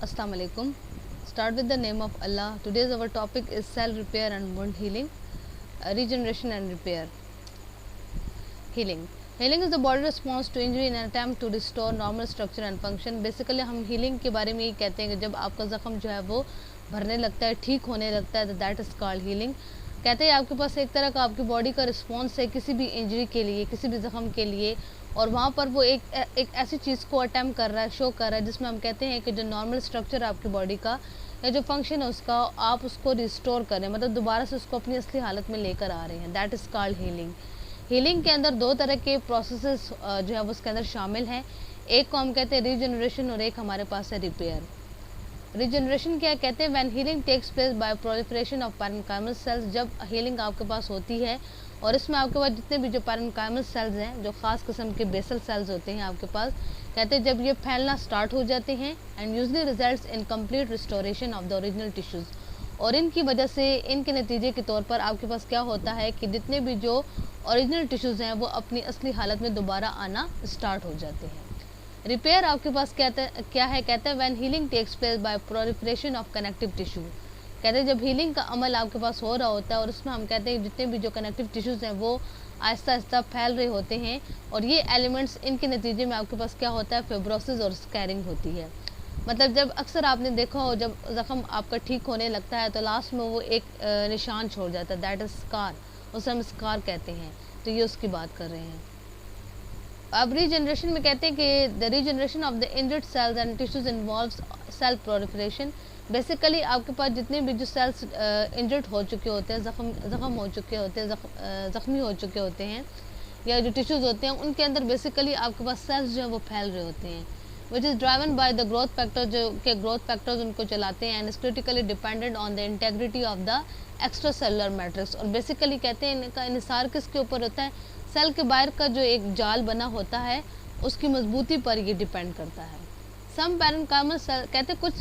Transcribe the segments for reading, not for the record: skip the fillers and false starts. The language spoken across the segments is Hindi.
Assalamu alaikum. Start with the name of Allah. Today's our topic is cell repair and wound healing, regeneration and repair. Healing. Healing is the body response to injury in an attempt to restore normal structure and function. Basically हम healing के बारे में ये कहते हैं कि जब आपका ज़ख्म जो है वो भरने लगता है, ठीक होने लगता है, तो दैट इज़ कॉल्ड हीलिंग. कहते हैं आपके पास एक तरह का आपकी बॉडी का रिस्पॉन्स है किसी भी इंजरी के लिए, किसी भी ज़ख्म के लिए, और वहाँ पर वो एक ऐसी चीज़ को अटैम्प्ट कर रहा है, शो कर रहा है, जिसमें हम कहते हैं कि जो नॉर्मल स्ट्रक्चर है आपकी बॉडी का या जो फंक्शन है उसका, आप उसको रिस्टोर करें, मतलब दोबारा से उसको अपनी असली हालत में लेकर आ रहे हैं. That is called healing. Healing के अंदर दो तरह के प्रोसेसेस जो है वो उसके अंदर शामिल हैं. एक को हम कहते हैं रीजनरेशन और एक हमारे पास है रिपेयर. रीजनरेशन क्या कहते हैं? When healing takes place by proliferation of parenchymal cells. जब हीलिंग आपके पास होती है और इसमें आपके पास जितने भी जो पैरेन्काइमल सेल्स हैं, जो ख़ास किस्म के बेसल सेल्स होते हैं आपके पास, कहते हैं जब ये फैलना स्टार्ट हो जाते हैं and usually results in complete restoration of the original tissues. और इनकी वजह से, इनके नतीजे के तौर पर आपके पास क्या होता है कि जितने भी जो ओरिजिनल टिश्यूज़ हैं वो अपनी असली हालत में दोबारा आना स्टार्ट हो जाते हैं. रिपेयर आपके पास क्या है? कहते हैं when healing takes place by proliferation of connective tissue. कहते हैं जब हीलिंग का अमल आपके पास हो रहा होता है और उसमें हम कहते हैं जितने भी जो कनेक्टिव टिश्यूज़ हैं वो आहिस्ता आहिस्ता फैल रहे होते हैं, और ये एलिमेंट्स, इनके नतीजे में आपके पास क्या होता है? फिब्रोसिस और स्कैरिंग होती है. मतलब जब अक्सर आपने देखा हो, जब ज़ख्म आपका ठीक होने लगता है तो लास्ट में वो एक निशान छोड़ जाता है, दैट इज़ स्कार. उसे हम स्कार कहते हैं. तो ये उसकी बात कर रहे हैं. अब रीजनरेशन में कहते हैं कि the regeneration of the injured cells and tissues involves cell proliferation. Basically आपके पास जितने भी जो सेल्स इंजर्ड हो चुके होते हैं, ज़ख्म हो चुके होते हैं, ज़ख्मी हो चुके होते हैं, या जो टिश्यूज़ होते हैं उनके अंदर बेसिकली आपके पास सेल्स जो है वो फैल रहे होते हैं, which is driven by the growth factor. जो के ग्रोथ फैक्टर्स उनको चलाते हैं, and is critically dependent on the integrity of the extra cellular matrix. और बेसिकली कहते हैं इनका इन्हिसार किसके ऊपर होता है? सेल के बाहर का जो एक जाल बना होता है उसकी मजबूती पर ये डिपेंड करता है. सम पैरेन्काइमल सेल, कहते हैं कुछ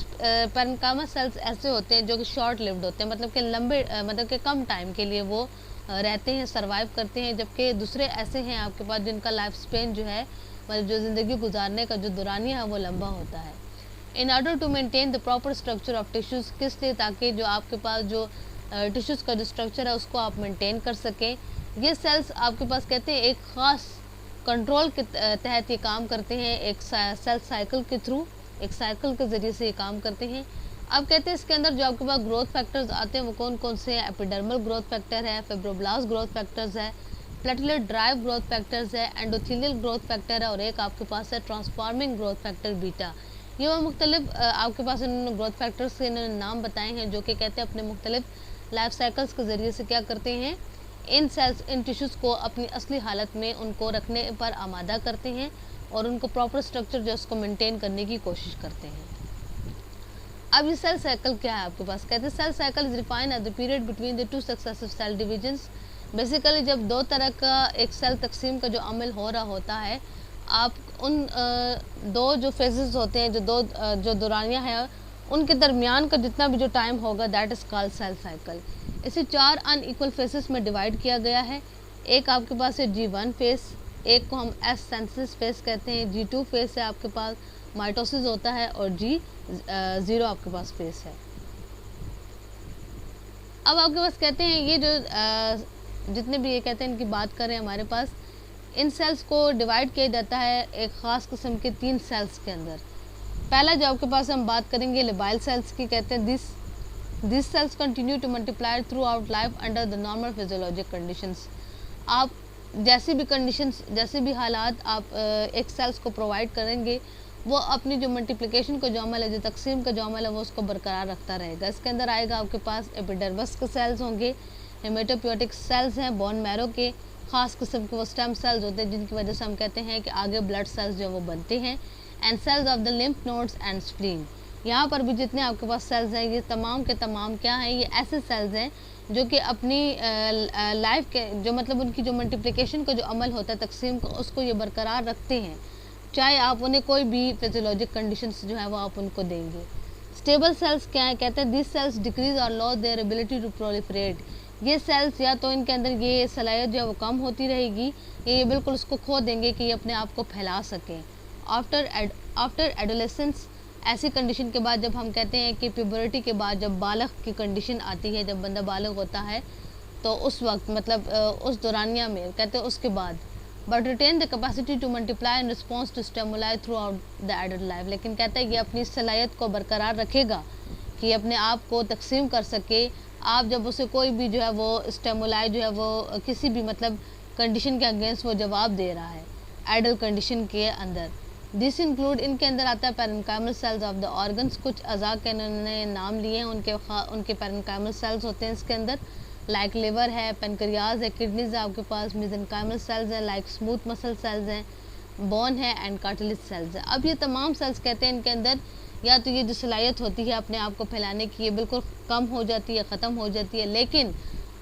पैरेन्काइमल सेल्स ऐसे होते हैं जो कि शॉर्ट लिव्ड होते हैं, मतलब कि लंबे मतलब कि कम टाइम के लिए वो रहते हैं, सर्वाइव करते हैं, जबकि दूसरे ऐसे हैं आपके पास जिनका लाइफ स्पेन जो है, मतलब जो ज़िंदगी गुजारने का जो दौरानिया है वो लंबा होता है. In order to maintain the proper structure of tissues, किस लिए? ताकि जो आपके पास जो टिश्यूज़ का जो स्ट्रक्चर है उसको आप मेंटेन कर सकें. ये सेल्स आपके पास कहते हैं एक ख़ास कंट्रोल के तहत ये काम करते हैं, एक सेल साइकिल के थ्रू, एक साइकिल के ज़रिए से ये काम करते हैं. अब कहते हैं इसके अंदर जो आपके पास ग्रोथ फैक्टर्स आते हैं वो कौन कौन से हैं? एपिडर्मल ग्रोथ फैक्टर है, फिब्रोब्लास्ट ग्रोथ फैक्टर्स है, प्लेटलेट ड्राइव ग्रोथ फैक्टर्स है, एंडोथेलियल ग्रोथ फैक्टर है, और एक आपके पास है ट्रांसफॉर्मिंग ग्रोथ फैक्टर बीटा. ये वो मुख्तलिफ आपके पास इन्होंने ग्रोथ फैक्टर्स के इन्होंने नाम बताए हैं, जो कि कहते हैं अपने मुख्तलिफ लाइफ साइकिल्स के ज़रिए से क्या करते हैं, इन सेल्स, इन टिश्यूज़ को अपनी असली हालत में उनको रखने पर आमादा करते हैं और उनको प्रॉपर स्ट्रक्चर जो उसको मेंटेन करने की कोशिश करते हैं. अब ये सेल साइकिल क्या है आपके पास? कहते हैं cell cycle is defined as the period between the two successive cell divisions. Basically जब दो तरह का एक सेल तकसीम का जो अमल हो रहा होता है, आप उन दो जो फेजेस होते हैं, जो दौरानियाँ हैं, उनके दरमियान का जितना भी जो टाइम होगा, that is called cell cycle. इसे 4 अनइक्वल फेसेस में डिवाइड किया गया है. एक आपके पास है G1 फेस, एक को हम एस सेंसिस फेस कहते हैं, G2 फेस है आपके पास माइटोसिस होता है, और G0 आपके पास फेस है. अब आपके पास कहते हैं ये जो जितने भी ये कहते हैं इनकी बात करें, हमारे पास इन सेल्स को डिवाइड किया जाता है एक ख़ास किस्म के 3 सेल्स के अंदर. पहला जो आपके पास हम बात करेंगे लेबाइल सेल्स की. कहते हैं this cells continue to multiply throughout life under the normal physiologic conditions. आप जैसी भी कंडीशंस, जैसे भी हालात आप एक सेल्स को प्रोवाइड करेंगे, वो अपनी जो मल्टीप्लिकेशन का जो अमल है, जो तकसीम का जो अमल है, वो उसको बरकरार रखता रहेगा. इसके अंदर आएगा आपके पास एपिडर्मस के सेल्स होंगे, हेमेटोपोइटिक सेल्स हैं, बोन मैरो के ख़ास किस्म के वो स्टेम सेल्स होते हैं, जिनकी वजह से हम कहते हैं कि आगे ब्लड सेल्स जो वो बनते हैं, and cells of the lymph nodes and spleen. यहाँ पर भी जितने आपके पास सेल्स हैं, ये तमाम के तमाम क्या हैं? ये ऐसे सेल्स हैं जो कि अपनी लाइफ के जो, मतलब उनकी जो मल्टीप्लिकेशन का जो अमल होता है तकसीम का, उसको ये बरकरार रखते हैं, चाहे आप उन्हें कोई भी फिजियोलॉजिक कंडीशंस जो है वो आप उनको देंगे. स्टेबल सेल्स क्या है? कहते हैं दिस सेल्स डिक्रीज और loss their ability to proliferate. ये सेल्स या तो इनके अंदर ये सलाहियत जो है वो कम होती रहेगी, ये बिल्कुल उसको खो देंगे कि ये अपने आप को फैला सकें. आफ्टर एडोलेसेंस ऐसी कंडीशन के बाद जब हम कहते हैं कि प्यूबर्टी के बाद जब बालग की कंडीशन आती है, जब बंदा बालग होता है, तो उस वक्त मतलब उस दौरानिया में कहते हैं उसके बाद, but retain the capacity to multiply in response to stimuli throughout the adult life. लेकिन कहते हैं ये अपनी सलाहियत को बरकरार रखेगा कि अपने आप को तकसीम कर सके। आप जब उसे कोई भी जो है वो स्टिमुलाई जो है वो किसी भी मतलब कंडीशन के अगेंस्ट वो जवाब दे रहा है एडल्ट कंडीशन के अंदर। दिस इंक्लूड, इनके अंदर आता है parenchymal cells of the organs. कुछ अज़ा के इन्होंने नाम लिए हैं, उनके पैरेन्काइमल सेल्स होते हैं इसके अंदर, लाइक लिवर है, पेनक्रियाज है, किडनीज है आपके पास, मेसेनकाइमल सेल्स हैं, लाइक स्मूथ मसल सेल्स हैं, बोन है एंड कार्टिलेज सेल्स है। अब ये तमाम सेल्स कहते हैं इनके अंदर या तो ये जो सलाहियत होती है अपने आप को फैलाने की, ये बिल्कुल कम हो जाती है, ख़त्म हो जाती है, लेकिन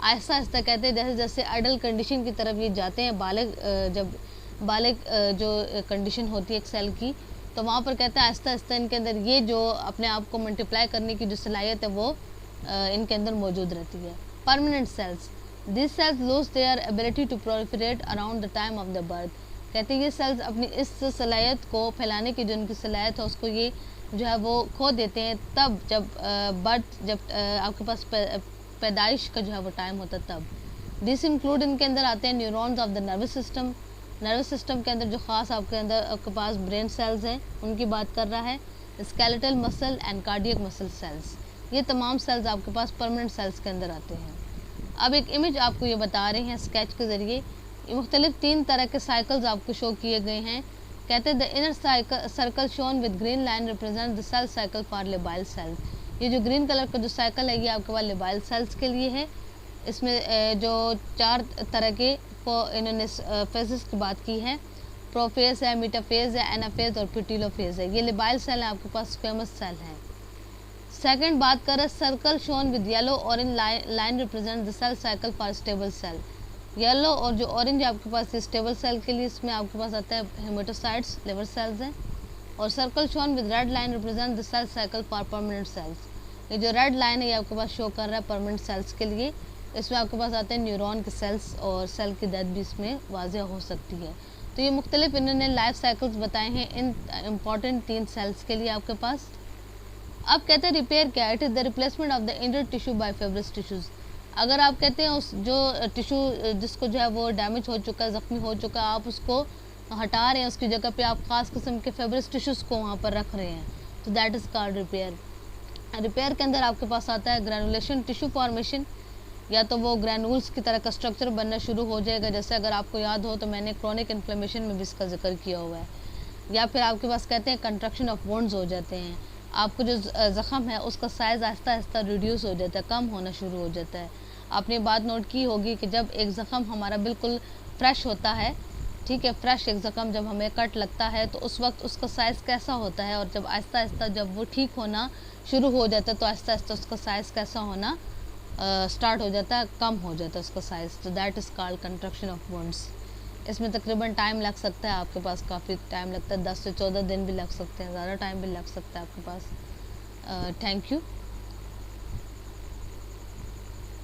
आहिस्ता आहिस्ता कहते हैं जैसे जैसे एडल्ट कंडीशन की तरफ ये जाते हैं, जब बालिग जो कंडीशन होती है एक सेल की, तो वहाँ पर कहते हैं आहिस्ता आहिस्ता इनके अंदर ये जो अपने आप को मल्टीप्लाई करने की जो सलाहियत है वो इनके अंदर मौजूद रहती है। Permanent cells, this cells lose their ability to proliferate around the time of the birth. कहते हैं ये सेल्स अपनी इस सलाहियत को फैलाने की जो उनकी सलाहियत है उसको ये जो है वो खो देते हैं तब जब आपके पास पैदाइश का जो है वो टाइम होता है तब। दिस इंक्लूड, इनके अंदर आते हैं neurons of the nervous system. Nervous system के अंदर जो ख़ास आपके पास ब्रेन सेल्स हैं उनकी बात कर रहा है। Skeletal muscle and cardiac muscle cells, ये तमाम सेल्स आपके पास परमानेंट सेल्स के अंदर आते हैं। अब एक इमेज आपको ये बता रहे हैं स्केच के ज़रिए, मुख्तलिफ 3 तरह के साइकिल्स आपको शो किए गए हैं। कहते हैं the inner circle shown with green line represent the cell cycle for labile cells. ये जो ग्रीन कलर का जो साइकिल है ये आपके पास लेबाइल सेल्स के लिए है। इसमें जो 4 तरह के इन्होंने फेजेस की बात की है, प्रोफेज है, मीटाफेज है, एनाफेज और पिटिलोफेज है। ये लेबाइल सेल है आपके पास, स्क्वेमस सेल है। सेकंड बात करें circle shown with yellow orange line represent the cell cycle for stable cell. Yellow और जो ऑरेंज आपके पास स्टेबल सेल के लिए, इसमें आपके पास आता है हेमेटोसाइट्स, लिवर सेल्स हैं। और circle shown with red line represent the cell cycle for permanent cells. ये जो रेड लाइन है ये आपके पास शो कर रहा है परमानेंट सेल्स के लिए। इसमें आपके पास आते हैं न्यूरॉन के सेल्स और सेल की डेथ भी इसमें वाज़ेह हो सकती है। तो ये मुख्तलिफ इन्होंने लाइफ साइकिल्स बताए हैं इन इम्पॉर्टेंट 3 सेल्स के लिए आपके पास। अब कहते हैं रिपेयर क्या है, it is the replacement of the इंडर टिश्यू बाय फेब्रस टिश्यूज़। अगर आप कहते हैं उस जो टिश्यू जिसको जो है वो डैमेज हो चुका है, ज़ख्मी हो चुका है, आप उसको हटा रहे हैं, उसकी जगह पे आप ख़ास किस्म के फेब्रस टिश्यूज़ को वहाँ पर रख रहे हैं, तो that is called repair. Repair के अंदर आपके पास आता है ग्रैनुलेशन टिश्यू फॉर्मेशन, या तो वो ग्रैनुल्स की तरह का स्ट्रक्चर बनना शुरू हो जाएगा, जैसे अगर आपको याद हो तो मैंने क्रोनिक इन्फ्लेमेशन में भी इसका जिक्र किया हुआ है। या फिर आपके पास कहते हैं कंट्रक्शन ऑफ वुंड्स हो जाते हैं, आपको जो ज़ख़म है उसका साइज़ आहिस्ता आहिस्ता रिड्यूस हो जाता है, कम होना शुरू हो जाता है। आपने बात नोट की होगी कि जब एक ज़ख़म हमारा बिल्कुल फ्रेश होता है, ठीक है, फ्रेश एक ज़ख़म जब हमें कट लगता है तो उस वक्त उसका साइज़ कैसा होता है, और जब आहिस्ता आहिस्ता जब वो ठीक होना शुरू हो जाता है तो आहिस्ता आहिस्ता उसका साइज़ कैसा होना स्टार्ट हो जाता है, कम हो जाता है उसका साइज़। तो that is called construction of wounds. इसमें तकरीबन टाइम लग सकता है आपके पास, काफ़ी टाइम लगता है, 10 से 14 दिन भी लग सकते हैं, ज़्यादा टाइम भी लग सकता है आपके पास। Thank you.